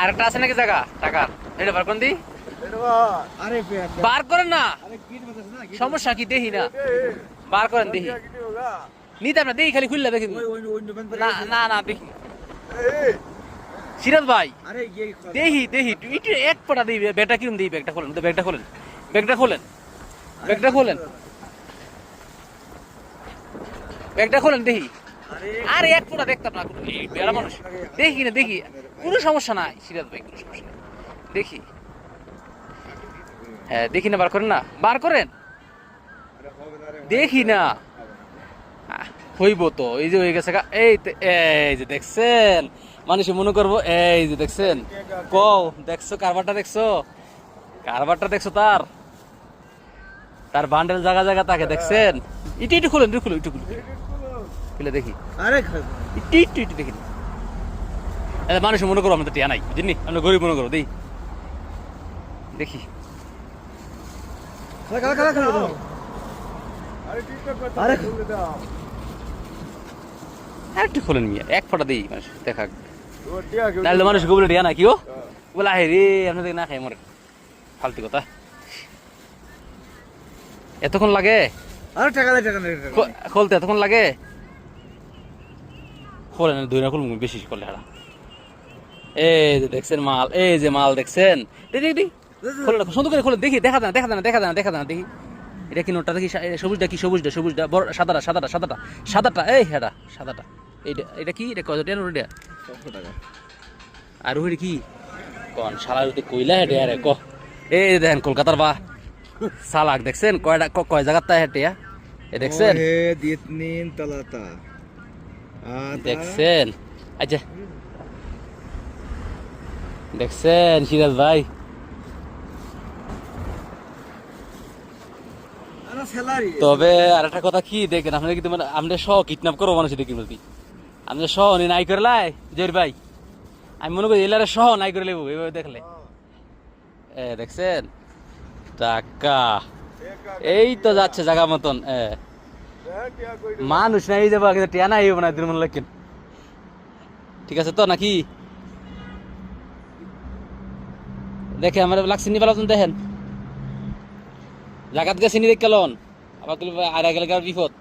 আরেকটা আছে নাকি জায়গা টাকার? এটা বার করেন দি। বার করেন না, সমস্যা কি দেখি না, বার করেন দেখি। নিতাম না, দেখি খালি খুললে দেখি। না না না দেখি সিরাজ ভাই, দেখি দেখি একটু এক ফোঁটা দিই। ব্যাগটা কিরম দিই? ব্যাগটা খোলেন, ব্যাগটা খোলেন, ব্যাগটা খোলেন, ব্যাগটা খোলেন, ব্যাগটা খোলেন দেখি। আরে এক ফোঁটা দেখতাম না, বেড়া মানুষ দেখি না, দেখি কোনো সমস্যা নাই সিরাজ ভাই, কোনো সমস্যা নাই দেখি। হ্যাঁ দেখি না, বার করেন না, বার করেন দেখি না। হইব তো, এই যে হয়ে গেছে। এই এই যে দেখছেন, মানুষ মনে করবো এই যে দেখছেন। কও দেখছো কারবারটা, দেখছো কারবারটা, দেখছো তার তার বান্ডেল জায়গা জায়গা তাকে দেখছেন। ইটু ইটু খুলেন, খুলো ইটু খুলো, খুলে দেখি। আরে ইটু ইটু ইটু দেখি। মানুষ মনে করবো আমরা তো টিয়া নাই, বুঝলি, আমরা গরিব মনে করবো। দেখি দেখি একটু খোলেন মিয়া, এক ফোঁটা দিই মানুষ দেখা। নাহলে মানুষ গোবলে টিয়া না কি ও বলে আহে রে, আপনাদের না খাই আমার ফালতু কথা। এতক্ষণ লাগে? খুলতে এতক্ষণ লাগে? খোলেন, দুই না খুলুন বেশি করলে হারা। এই যে দেখছেন মাল, এই যে মাল দেখছেন। সুন্দর করে খোলেন দেখি, দেখা দেয়, দেখা দেয় না, দেখা দেয় না, দেখা দেয় না দেখি। এটা কি নোটটা দেখি, সবুজটা কি, সবুজটা, সবুজটা বড়, সাদাটা, সাদাটা, সাদাটা, সাদাটা, এই হেডা সাদাটা। এইটা এটা কি? এটা কত টাকা? 500 টাকা। আর ওই কি কোন শালা যদি কইলা হেডে আরে ক। এই দেখেন কলকাতার বা সালাক দেখছেন কয়টা, কয় জায়গার তা হেটে এ দেখছেন? ওহে দিতনিন তালাতা দেখছেন? আচ্ছা দেখছেন সিরাজ ভাই? তবে আর একটা কথা কি দেখেন, আপনারা কিন্তু মানে আমরা সহ কিডন্যাপ করবো মানুষ দেখি বলতি। আমরা সহ নাই করে লাই জয়ের ভাই, আমি মনে করি এলারে সহ নাই করে লেবো এভাবে দেখলে। দেখছেন টাকা এই তো যাচ্ছে জায়গা মতন। মানুষ নাই যাবো, টিয়া নাই না মনে লাগেন। ঠিক আছে তো নাকি? দেখে আমার লাগছে নি পালা দেখেন, জাগাত গেছে নি দেখ কেলন আবার আর গেলে বিপদ।